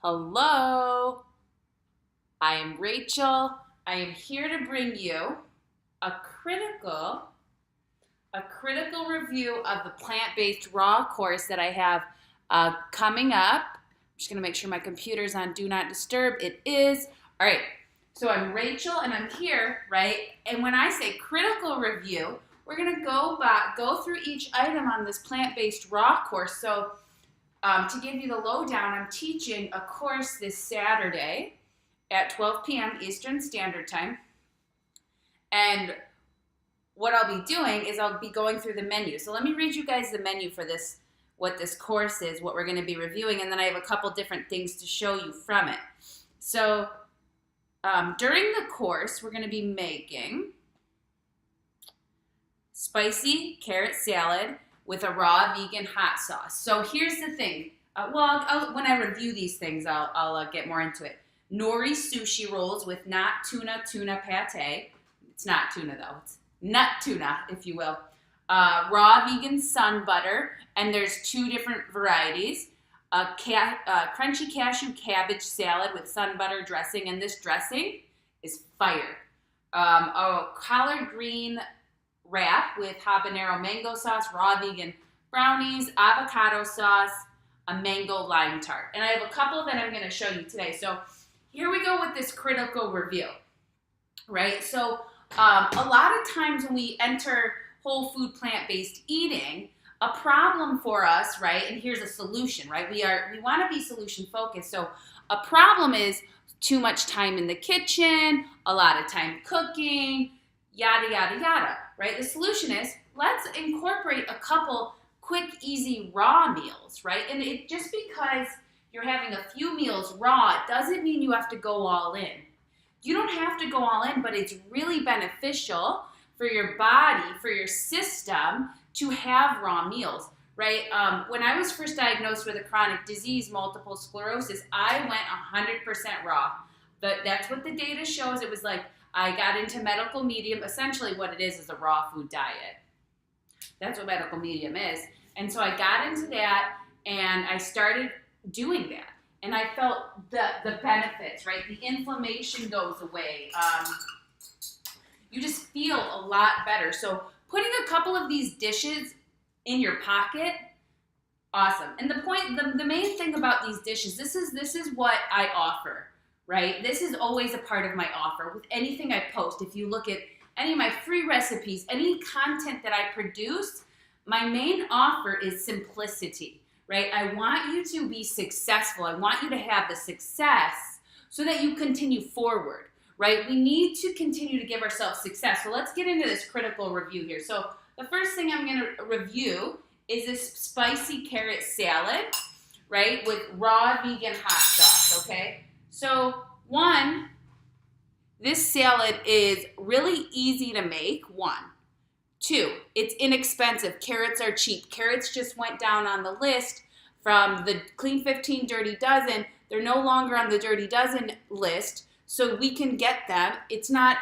Hello, I am Rachel. I am here to bring you a critical, a critical review of the plant-based raw course that I have coming up. I'm just gonna make sure my computer's on Do Not Disturb. It is. All right, so I'm Rachel and I'm here, right? And when I say critical review, we're gonna go through each item on this plant-based raw course. So to give you the lowdown, I'm teaching a course this Saturday at 12 p.m. Eastern Standard Time. And what I'll be doing is I'll be going through the menu. So let me read you guys the menu for this, what this course is, what we're going to be reviewing, and then I have a couple different things to show you from it. So during the course, we're going to be making spicy carrot salad with a raw vegan hot sauce. So here's the thing. When I review these things, I'll get more into it. Nori sushi rolls with not tuna pate. It's not tuna though. It's nut tuna, if you will. Raw vegan sun butter, and there's two different varieties. Crunchy cashew cabbage salad with sun butter dressing, and this dressing is fire. A collard green wrap with habanero mango sauce, raw vegan brownies, avocado sauce, a mango lime tart. And I have a couple that I'm going to show you today. So here we go with this critical review, right? So a lot of times when we enter whole food plant-based eating, a problem for us, right? And here's a solution, right? We want to be solution focused. So a problem is too much time in the kitchen, a lot of time cooking, yada, yada, yada, right? The solution is let's incorporate a couple quick, easy raw meals, right? And it just because you're having a few meals raw, it doesn't mean you have to go all in. You don't have to go all in, but it's really beneficial for your body, for your system to have raw meals, right? When I was first diagnosed with a chronic disease, multiple sclerosis, I went 100% raw. But that's what the data shows. It was like, I got into medical medium. Essentially what it is a raw food diet. That's what medical medium is. And so I got into that and I started doing that. And I felt the benefits, right? The inflammation goes away. You just feel a lot better. So putting a couple of these dishes in your pocket, awesome. And the main thing about these dishes, this is what I offer. Right? This is always a part of my offer with anything I post. If you look at any of my free recipes, any content that I produce, my main offer is simplicity, right? I want you to be successful. I want you to have the success so that you continue forward, right? We need to continue to give ourselves success. So let's get into this critical review here. So the first thing I'm going to review is this spicy carrot salad, right? With raw vegan hot sauce, okay? So one, this salad is really easy to make, one. Two, it's inexpensive. Carrots are cheap. Carrots just went down on the list from the Clean 15 Dirty Dozen. They're no longer on the Dirty Dozen list, so we can get them. It's not,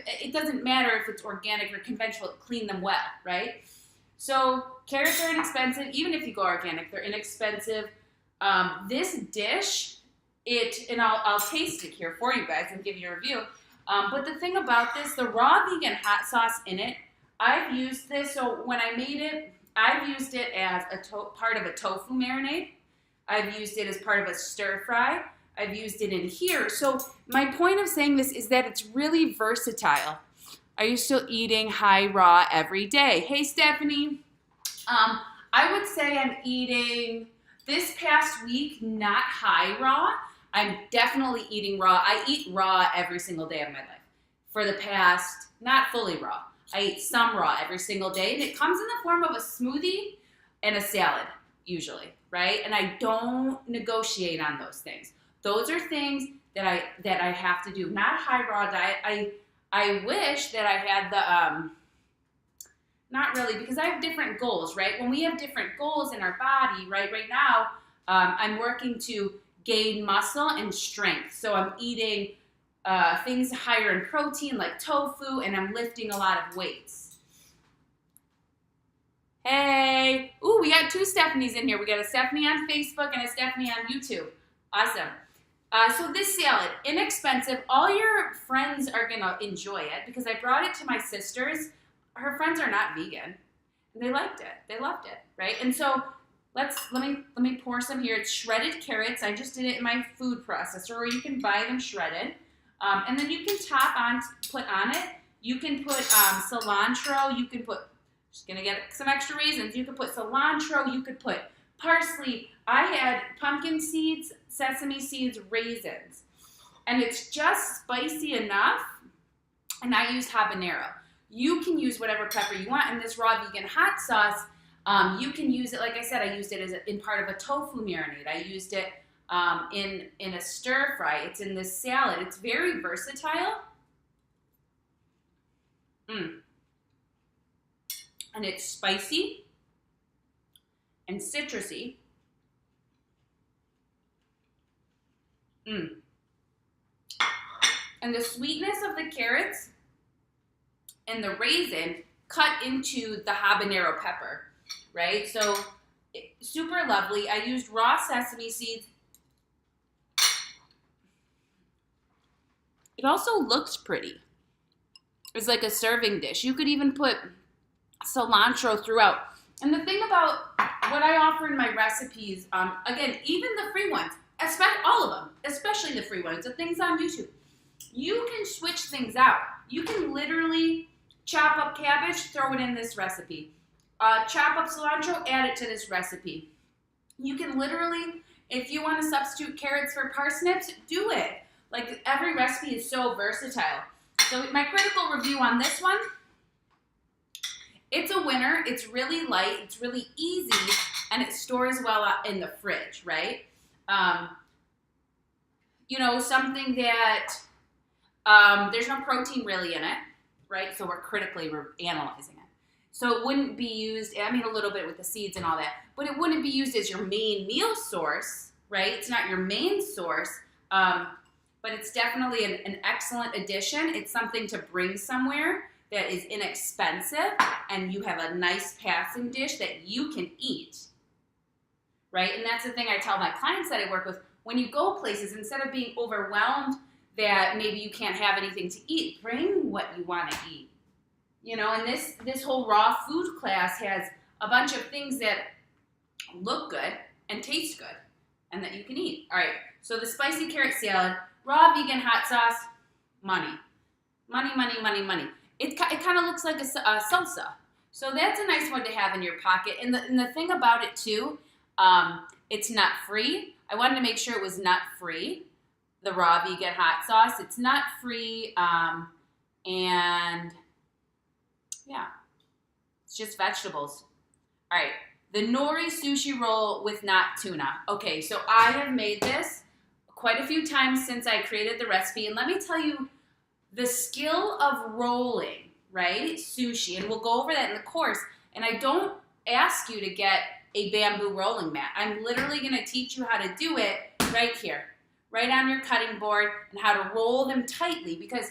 it doesn't matter if it's organic or conventional, clean them well, right? So carrots are inexpensive. Even if you go organic, they're inexpensive. This dish, and I'll taste it here for you guys and give you a review. But the thing about this, the raw vegan hot sauce in it, I've used this. So when I made it, I've used it as part of a tofu marinade. I've used it as part of a stir fry. I've used it in here. So my point of saying this is that it's really versatile. Are you still eating high raw every day? Hey, Stephanie. I would say I'm eating this past week, not high raw. I'm definitely eating raw. I eat raw every single day of my life. For the past, not fully raw. I eat some raw every single day. And it comes in the form of a smoothie and a salad, usually, right? And I don't negotiate on those things. Those are things that I have to do. Not a high raw diet. I wish that I had the, not really, because I have different goals, right? When we have different goals in our body, right now, I'm working to gain muscle and strength. So I'm eating things higher in protein like tofu, and I'm lifting a lot of weights. Hey, ooh, we got two Stephanies in here. We got a Stephanie on Facebook and a Stephanie on YouTube. Awesome. So this salad, inexpensive. All your friends are gonna enjoy it because I brought it to my sisters. Her friends are not vegan. And they liked it. They loved it, right? And so let me pour some here. It's shredded carrots. I just did it in my food processor, or you can buy them shredded. And then you can put on it. You can put cilantro. You can put, just gonna get some extra raisins. You could put cilantro. You could put parsley. I had pumpkin seeds, sesame seeds, raisins. And it's just spicy enough. And I used habanero. You can use whatever pepper you want. And this raw vegan hot sauce, you can use it, like I said, I used it in part of a tofu marinade. I used it in a stir fry. It's in this salad. It's very versatile. And it's spicy and citrusy. And the sweetness of the carrots and the raisin cut into the habanero pepper, right? So super lovely. I used raw sesame seeds. It also looks pretty. It's like a serving dish. You could even put cilantro throughout. And the thing about what I offer in my recipes, again, even the free ones, all of them, especially the free ones, the things on YouTube, you can switch things out. You can literally chop up cabbage, throw it in this recipe. Chop up cilantro, add it to this recipe. You can literally, if you want to substitute carrots for parsnips, do it. Like, every recipe is so versatile. So my critical review on this one, it's a winner. It's really light, it's really easy, and it stores well in the fridge, right? You know, something that there's no protein really in it, right? So we're critically analyzing it. So it wouldn't be used, I mean, a little bit with the seeds and all that, but it wouldn't be used as your main meal source, right? It's not your main source, but it's definitely an excellent addition. It's something to bring somewhere that is inexpensive, and you have a nice passing dish that you can eat, right? And that's the thing I tell my clients that I work with. When you go places, instead of being overwhelmed that maybe you can't have anything to eat, bring what you want to eat. You know, and this whole raw food class has a bunch of things that look good and taste good and that you can eat. All right, so the spicy carrot salad, raw vegan hot sauce, money. Money, money, money, money. It kind of looks like a salsa. So that's a nice one to have in your pocket. And the thing about it too, it's nut free. I wanted to make sure it was nut free. The raw vegan hot sauce, it's nut free, and yeah, it's just vegetables. All right, the nori sushi roll with not tuna. Okay, so I have made this quite a few times since I created the recipe, and let me tell you, the skill of rolling, right, sushi, and we'll go over that in the course, and I don't ask you to get a bamboo rolling mat. I'm literally going to teach you how to do it right here, right on your cutting board, and how to roll them tightly, because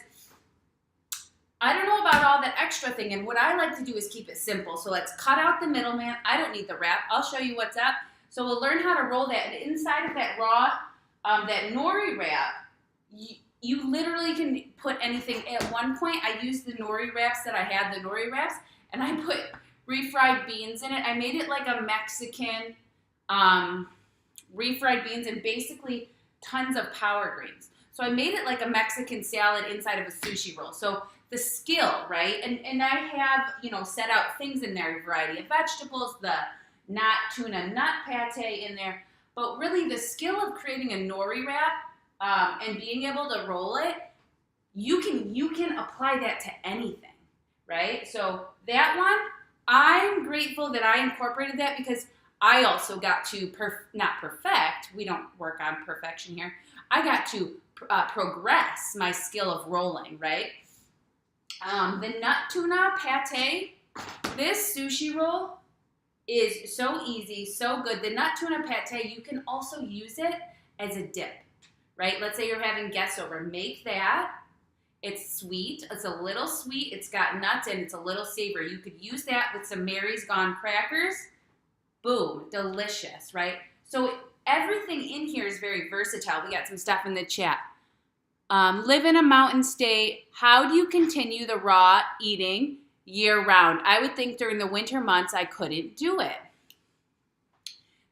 I don't know about all that extra thing, and what I like to do is keep it simple. So let's cut out the middleman. I don't need the wrap. I'll show you what's up. So we'll learn how to roll that, and inside of that raw, that nori wrap, you literally can put anything. At one point, I used the nori wraps that I had, the nori wraps, and I put refried beans in it. I made it like a Mexican refried beans and basically tons of power greens. So I made it like a Mexican salad inside of a sushi roll. So the skill, right? And I have, you know, set out things in there, a variety of vegetables, the tuna nut pate in there. But really the skill of creating a nori wrap and being able to roll it, you can apply that to anything, right? So that one, I'm grateful that I incorporated that because I also got to, not perfect, we don't work on perfection here, I got to progress my skill of rolling, right? The nut tuna pate, this sushi roll is so easy, so good. The nut tuna pate, you can also use it as a dip, right? Let's say you're having guests over. Make that. It's sweet. It's a little sweet. It's got nuts and it's a little savory. You could use that with some Mary's Gone crackers. Boom. Delicious, right? So everything in here is very versatile. We got some stuff in the chat. Live in a mountain state. How do you continue the raw eating year round? I would think during the winter months I couldn't do it.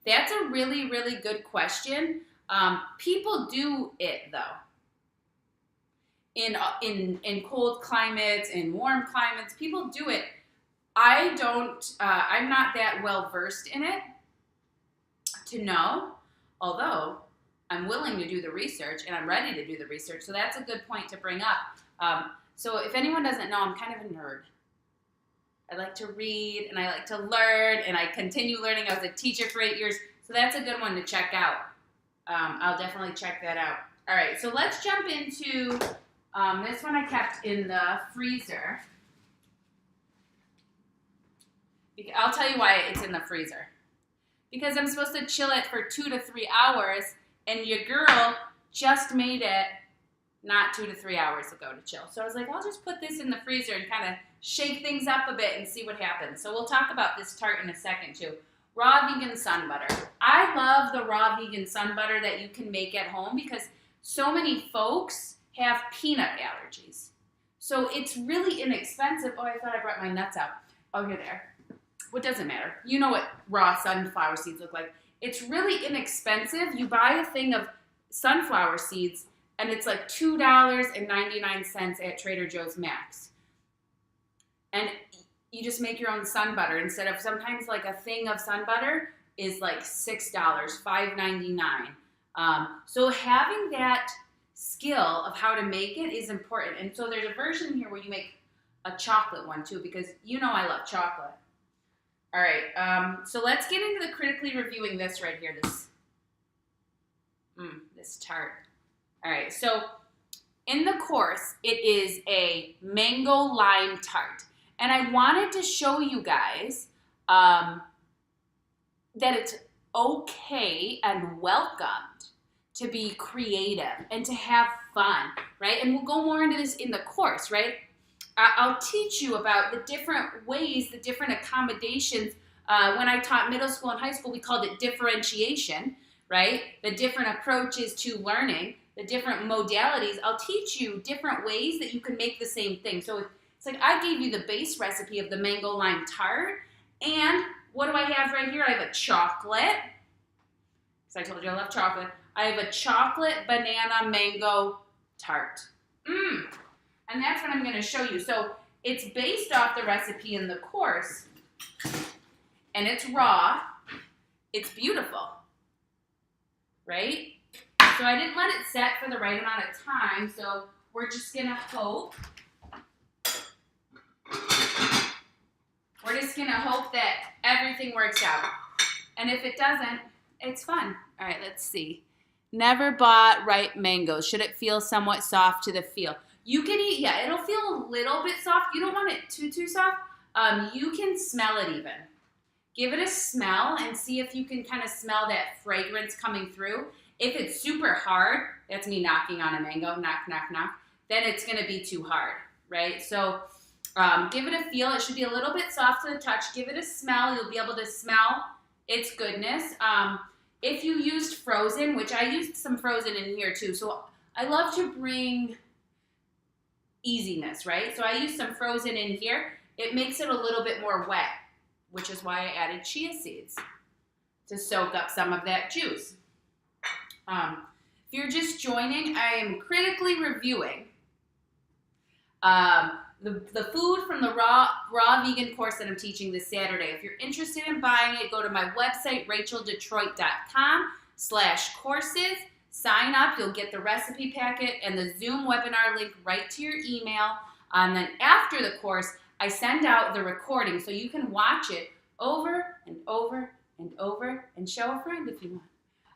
That's a really, really good question. People do it though. In cold climates, in warm climates, people do it. I don't, I'm not that well versed in it to know, although I'm willing to do the research and I'm ready to do the research. So that's a good point to bring up. So if anyone doesn't know, I'm kind of a nerd. I like to read and I like to learn and I continue learning. I was a teacher for 8 years. So that's a good one to check out. I'll definitely check that out. All right, so let's jump into this one I kept in the freezer. I'll tell you why it's in the freezer. Because I'm supposed to chill it for 2 to 3 hours, and your girl just made it not 2 to 3 hours ago to chill. So I was like, I'll just put this in the freezer and kind of shake things up a bit and see what happens. So we'll talk about this tart in a second too. Raw vegan sun butter. I love the raw vegan sun butter that you can make at home because so many folks have peanut allergies. So it's really inexpensive. Oh, I thought I brought my nuts out. Oh, you're there. What doesn't matter. You know what raw sunflower seeds look like. It's really inexpensive. You buy a thing of sunflower seeds and it's like $2.99 at Trader Joe's Max. And you just make your own sun butter instead of sometimes like a thing of sun butter is like $6, $5.99. So having that skill of how to make it is important. And so there's a version here where you make a chocolate one too because you know I love chocolate. All right, so let's get into the critically reviewing this right here, this tart. All right, so in the course, it is a mango lime tart. And I wanted to show you guys that it's okay and welcomed to be creative and to have fun, right? And we'll go more into this in the course, right? I'll teach you about the different ways, the different accommodations. When I taught middle school and high school, we called it differentiation, right? The different approaches to learning, the different modalities. I'll teach you different ways that you can make the same thing. So it's like I gave you the base recipe of the mango lime tart. And what do I have right here? I have a chocolate, because I told you I love chocolate. I have a chocolate banana mango tart. And that's what I'm going to show you. So it's based off the recipe in the course, and it's raw. It's beautiful, right? So I didn't let it set for the right amount of time, so we're just going to hope. We're just going to hope that everything works out. And if it doesn't, it's fun. All right, let's see. Never bought ripe mangoes. Should it feel somewhat soft to the feel? You can eat, yeah, it'll feel a little bit soft. You don't want it too soft. You can smell it even. Give it a smell and see if you can kind of smell that fragrance coming through. If it's super hard, that's me knocking on a mango, knock, knock, knock, then it's going to be too hard, right? So give it a feel. It should be a little bit soft to the touch. Give it a smell. You'll be able to smell its goodness. If you used frozen, which I used some frozen in here too, so I love to bring easiness, right? So I used some frozen in here. It makes it a little bit more wet, which is why I added chia seeds to soak up some of that juice. If you're just joining, I am critically reviewing the food from the raw vegan course that I'm teaching this Saturday. If you're interested in buying it, go to my website, racheldetroit.com/courses. Sign up. You'll get the recipe packet and the Zoom webinar link right to your email. And then after the course, I send out the recording so you can watch it over and over and over and show a friend if you want.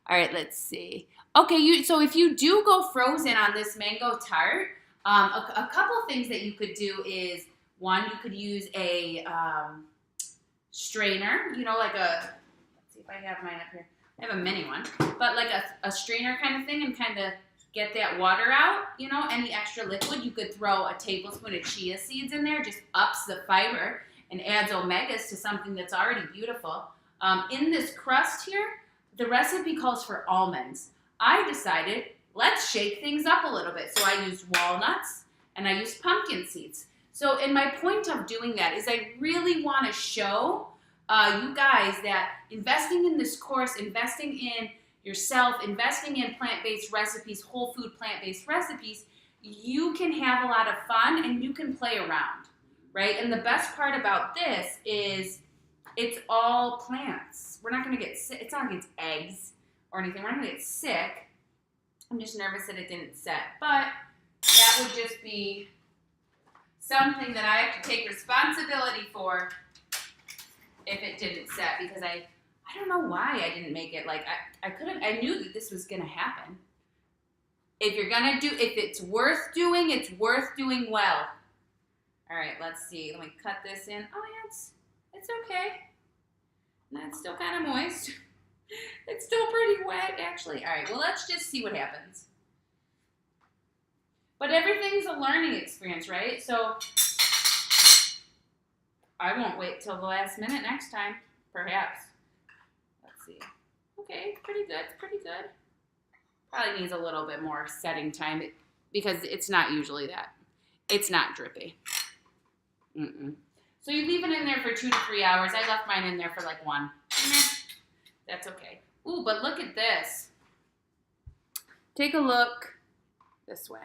All right, let's see. Okay, so if you do go frozen on this mango tart, a couple things that you could do is, one, you could use a strainer, you know, like let's see if I have mine up here. I have a mini one, but like a strainer kind of thing, and kind of get that water out, you know, any extra liquid. You could throw a tablespoon of chia seeds in there, just ups the fiber and adds omegas to something that's already beautiful. In this crust here, the recipe calls for almonds. I decided, let's shake things up a little bit. So I used walnuts and I used pumpkin seeds. So, and my point of doing that is I really want to show you guys that investing in this course, investing in yourself, investing in plant-based recipes, whole food plant-based recipes, you can have a lot of fun and you can play around, right? And the best part about this is it's all plants. We're not going to get sick. It's not like it's eggs or anything. We're not going to get sick. I'm just nervous that it didn't set. But that would just be something that I have to take responsibility for if it didn't set, because I don't know why I didn't make it. Like I knew that this was going to happen. If it's worth doing, it's worth doing well. All right, let's see. Let me cut this in. Oh, yeah, it's okay. That's still kind of moist. It's still pretty wet, actually. All right, well, let's just see what happens. But everything's a learning experience, right? So I won't wait till the last minute next time, perhaps. Let's see. Okay, pretty good, pretty good. Probably needs a little bit more setting time because it's not usually that. It's not drippy. So you leave it in there for 2 to 3 hours. I left mine in there for like 1. That's okay. Ooh, but look at this. Take a look this way.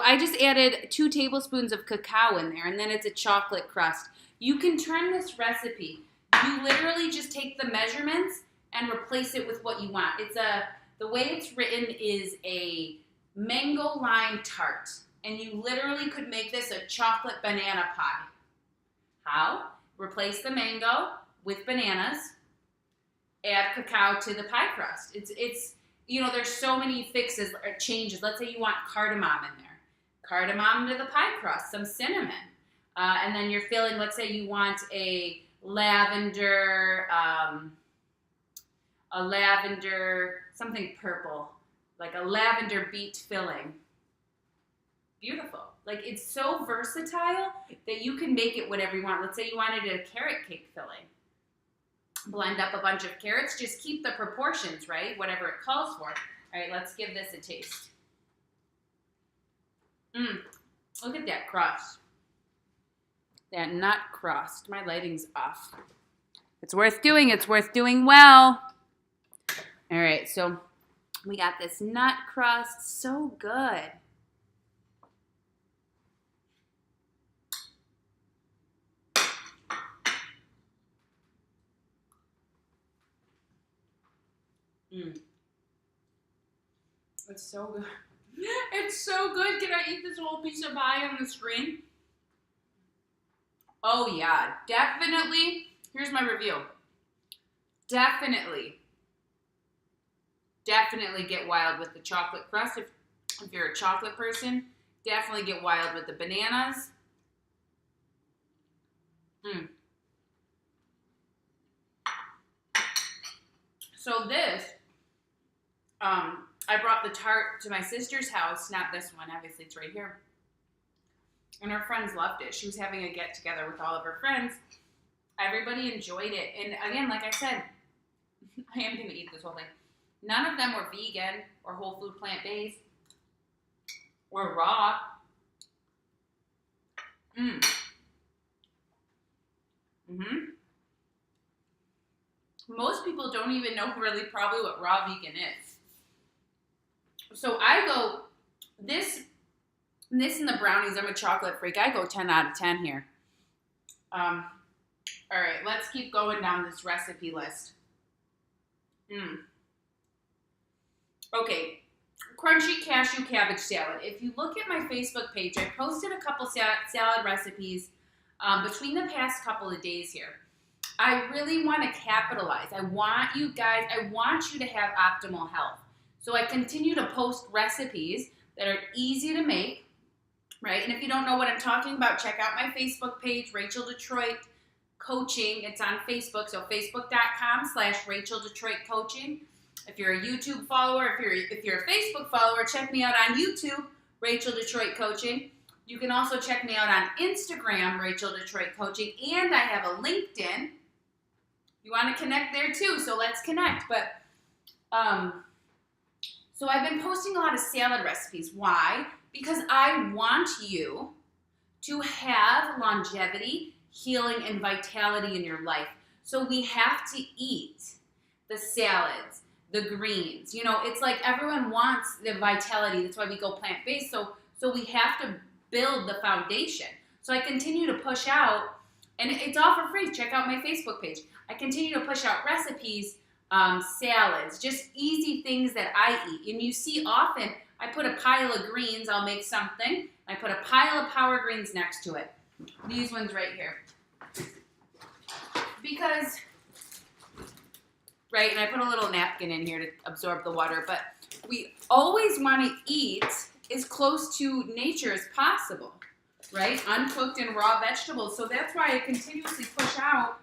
I just added 2 tablespoons of cacao in there, and then it's a chocolate crust. You can turn this recipe. You literally just take the measurements and replace it with what you want. The way it's written is a mango lime tart, and you literally could make this a chocolate banana pie. How? Replace the mango with bananas, add cacao to the pie crust. It's there's so many fixes or changes. Let's say you want cardamom in there. Cardamom to the pie crust, some cinnamon. And then you're filling, let's say you want a lavender, something purple, like a lavender beet filling. Beautiful. Like, it's so versatile that you can make it whatever you want. Let's say you wanted a carrot cake filling. Blend up a bunch of carrots. Just keep the proportions, right? Whatever it calls for. All right, let's give this a taste. Look at that crust. That nut crust. My lighting's off. It's worth doing. It's worth doing well. All right, so we got this nut crust. So good. It's so good. It's so good. Can I eat this whole piece of pie on the screen? Oh, yeah. Definitely. Here's my review. Definitely get wild with the chocolate crust. If you're a chocolate person, definitely get wild with the bananas. So this, I brought the tart to my sister's house, not this one, obviously it's right here. And her friends loved it. She was having a get together with all of her friends. Everybody enjoyed it. And again, like I said, I am going to eat this whole thing. None of them were vegan or whole food plant-based or raw. Most people don't even know really probably what raw vegan is. So I go, this and the brownies, I'm a chocolate freak. I go 10 out of 10 here. All right, let's keep going down this recipe list. Okay, crunchy cashew cabbage salad. If you look at my Facebook page, I posted a couple salad recipes between the past couple of days here. I really want to capitalize. I want you to have optimal health. So I continue to post recipes that are easy to make, right? And if you don't know what I'm talking about, check out my Facebook page, Rachel Detroit Coaching. It's on Facebook, so facebook.com/Rachel Detroit Coaching. If you're a YouTube follower, if you're a Facebook follower, check me out on YouTube, Rachel Detroit Coaching. You can also check me out on Instagram, Rachel Detroit Coaching, and I have a LinkedIn. You want to connect there too, so let's connect. But so I've been posting a lot of salad recipes. Why? Because I want you to have longevity, healing, and vitality in your life. So we have to eat the salads, the greens. You know, it's like everyone wants the vitality. That's why we go plant-based. So we have to build the foundation. So I continue to push out, and it's all for free. Check out my Facebook page. I continue to push out recipes, salads, just easy things that I eat. And you see often, I put a pile of greens, I'll make something. I put a pile of power greens next to it. These ones right here. Because, right, and I put a little napkin in here to absorb the water, but we always want to eat as close to nature as possible, right? Uncooked and raw vegetables. So that's why I continuously push out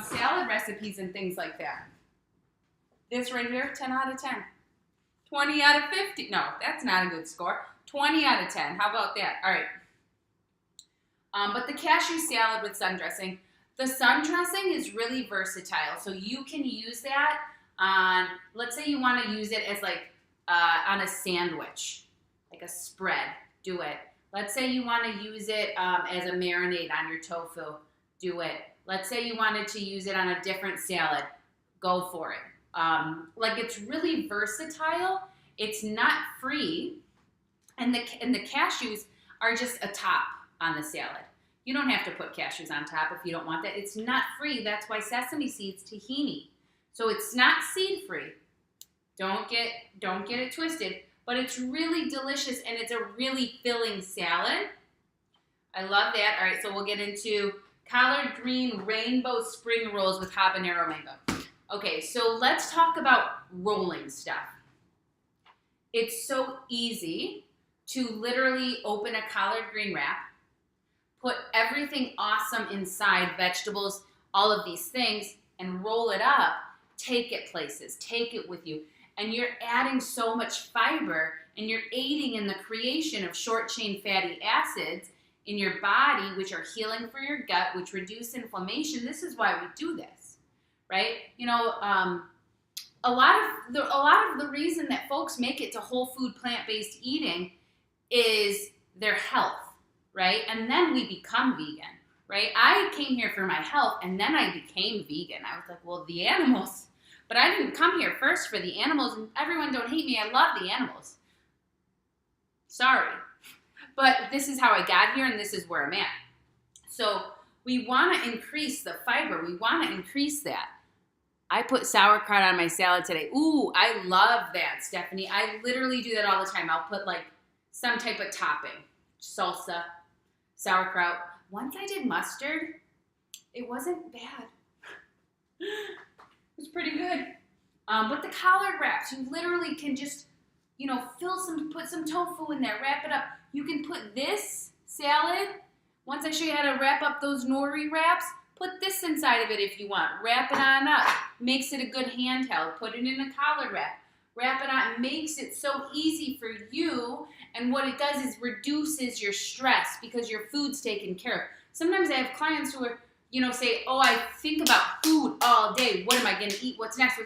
salad recipes and things like that. This right here, 10 out of 10. 20 out of 50. No, that's not a good score. 20 out of 10. How about that? All right. But the cashew salad with sun dressing. The sun dressing is really versatile. So you can use that on, let's say you want to use it as like on a sandwich, like a spread. Do it. Let's say you want to use it as a marinade on your tofu. Do it. Let's say you wanted to use it on a different salad. Go for it. Like it's really versatile. It's not free. And the cashews are just a top on the salad. You don't have to put cashews on top if you don't want that. It's not free. That's why sesame seeds, tahini. So it's not seed free. Don't get it twisted. But it's really delicious and it's a really filling salad. I love that. All right, so we'll get into collard green rainbow spring rolls with habanero mango. Okay, so let's talk about rolling stuff. It's so easy to literally open a collard green wrap, put everything awesome inside, vegetables, all of these things, and roll it up, take it places, take it with you. And you're adding so much fiber and you're aiding in the creation of short-chain fatty acids in your body, which are healing for your gut, which reduce inflammation. This is why we do this, right? You know, a lot of the reason that folks make it to whole food plant-based eating is their health, right? And then we become vegan, right? I came here for my health and then I became vegan. I was like, well, the animals. But I didn't come here first for the animals, and everyone don't hate me. I love the animals. Sorry. But this is how I got here, and this is where I'm at. So we want to increase the fiber. We want to increase that. I put sauerkraut on my salad today. Ooh, I love that, Stephanie. I literally do that all the time. I'll put like some type of topping. Salsa, sauerkraut. Once I did mustard, it wasn't bad. It was pretty good. But the collard wraps, you literally can just, you know, put some tofu in there, wrap it up. You can put this salad, once I show you how to wrap up those nori wraps, put this inside of it if you want. Wrap it on up. Makes it a good handheld. Put it in a collard wrap. Wrap it on. Makes it so easy for you. And what it does is reduces your stress because your food's taken care of. Sometimes I have clients who are, you know, say, oh, I think about food all day. What am I going to eat? What's next?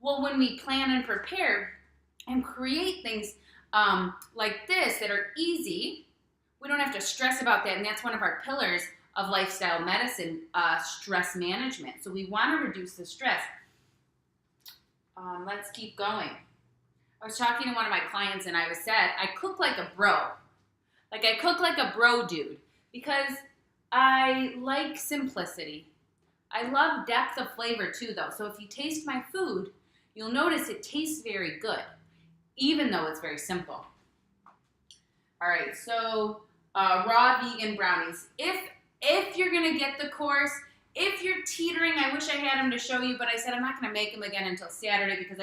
Well, when we plan and prepare and create things like this that are easy, we don't have to stress about that. And that's one of our pillars of lifestyle medicine, stress management. So we want to reduce the stress. Let's keep going. I was talking to one of my clients and I said, I cook like a bro. Like I cook like a bro dude because I like simplicity. I love depth of flavor too though. So if you taste my food, you'll notice it tastes very good, even though it's very simple. All right, so raw vegan brownies. If you're gonna get the course, if you're teetering, I wish I had them to show you, but I said I'm not gonna make them again until Saturday because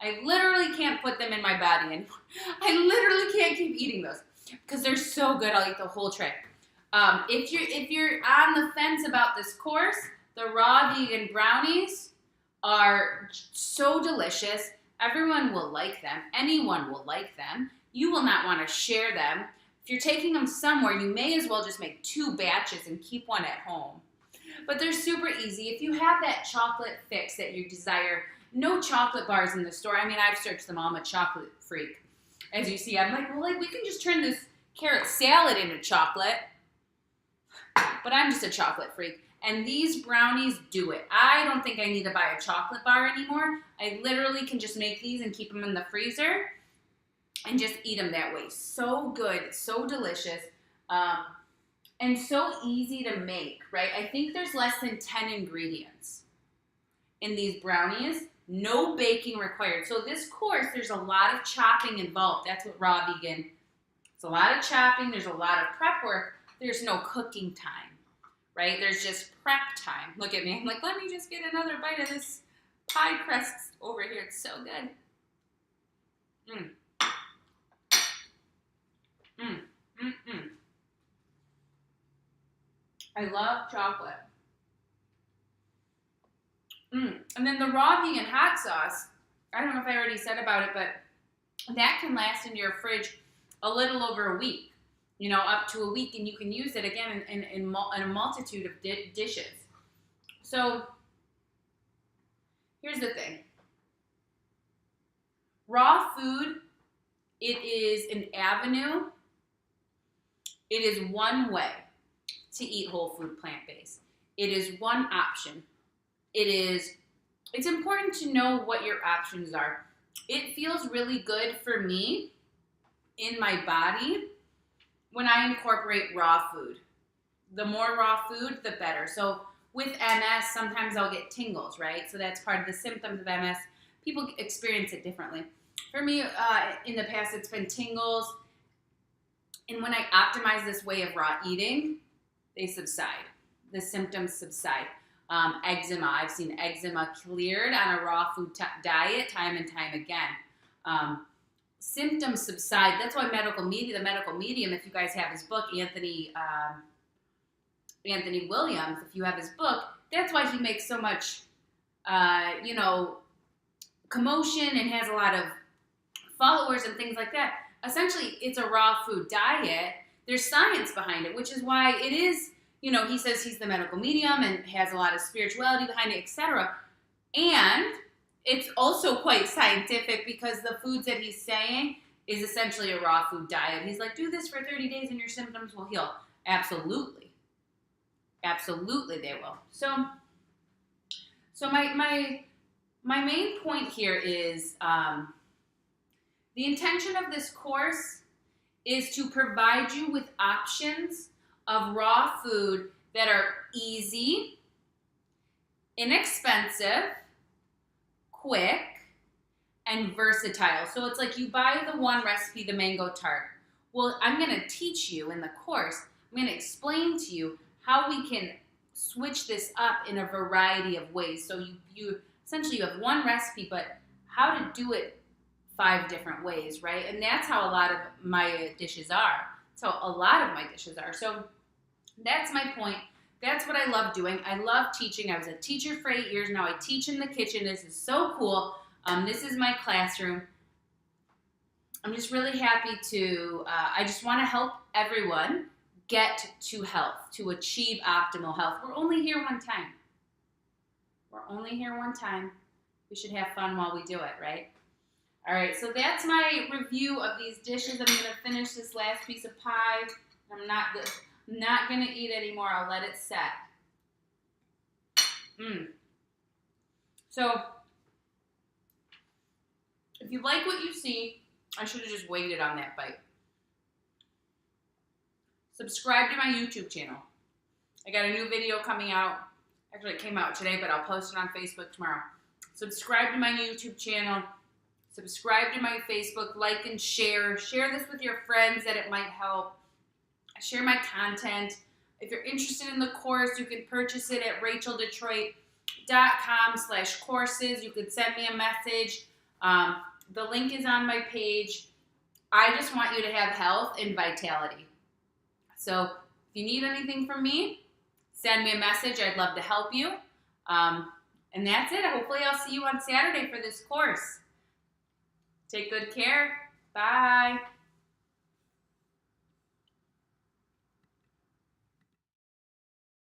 I literally can't put them in my body anymore. I literally can't keep eating those because they're so good. I'll eat the whole tray. If you're on the fence about this course, the raw vegan brownies are so delicious. Everyone will like them. Anyone will like them. You will not want to share them. If you're taking them somewhere, you may as well just make 2 batches and keep one at home. But they're super easy. If you have that chocolate fix that you desire, no chocolate bars in the store. I mean, I've searched them all. I'm a chocolate freak. As you see, I'm like, well, like we can just turn this carrot salad into chocolate. But I'm just a chocolate freak. And these brownies do it. I don't think I need to buy a chocolate bar anymore. I literally can just make these and keep them in the freezer and just eat them that way. So good, so delicious, and so easy to make, right? I think there's less than 10 ingredients in these brownies. No baking required. So this course, there's a lot of chopping involved. That's what raw vegan. It's a lot of chopping. There's a lot of prep work. There's no cooking time, right? There's just prep time. Look at me. I'm like, let me just get another bite of this pie crust over here. It's so good. I love chocolate. And then the raw vegan hot sauce, I don't know if I already said about it, but that can last in your fridge a little over a week, you know, up to a week, and you can use it again in a multitude of dishes. So here's the thing. Raw food, it is an avenue. It is one way to eat whole food plant-based. It is one option. It's important to know what your options are. It feels really good for me in my body when I incorporate raw food. The more raw food, the better. So with MS, sometimes I'll get tingles, right? So that's part of the symptoms of MS. People experience it differently. For me, in the past, it's been tingles. And when I optimize this way of raw eating, they subside. The symptoms subside. Eczema, I've seen eczema cleared on a raw food diet time and time again. Symptoms subside. That's why the medical medium, if you guys have his book, Anthony Williams, if you have his book, that's why he makes so much, commotion and has a lot of followers and things like that. Essentially, it's a raw food diet. There's science behind it, which is why it is, he says he's the medical medium and has a lot of spirituality behind it, etc. And it's also quite scientific because the foods that he's saying is essentially a raw food diet. He's like, do this for 30 days and your symptoms will heal. Absolutely. Absolutely they will. So my main point here is the intention of this course is to provide you with options of raw food that are easy, inexpensive, quick, and versatile. So it's like you buy the one recipe, the mango tart. Well, I'm going to teach you in the course, I'm going to explain to you how we can switch this up in a variety of ways. So you essentially you have one recipe, but how to do it 5 different ways, right? And that's how a lot of my dishes are. So a lot of my dishes are. So that's my point. That's what I love doing. I love teaching. I was a teacher for 8 years. Now I teach in the kitchen. This is so cool. This is my classroom. I'm just really happy to, I just want to help everyone get to health, to achieve optimal health. We're only here one time. We're only here one time. We should have fun while we do it, right? All right, so that's my review of these dishes. I'm going to finish this last piece of pie. I'm not going to eat anymore. I'll let it set. So, if you like what you see, I should have just waited on that bite. Subscribe to my YouTube channel. I got a new video coming out. Actually, it came out today, but I'll post it on Facebook tomorrow. Subscribe to my YouTube channel. Subscribe to my Facebook. Like and share. Share this with your friends that it might help. Share my content. If you're interested in the course, you can purchase it at racheldetroit.com/courses. You could send me a message. The link is on my page. I just want you to have health and vitality. So if you need anything from me, send me a message. I'd love to help you. And that's it. Hopefully I'll see you on Saturday for this course. Take good care. Bye.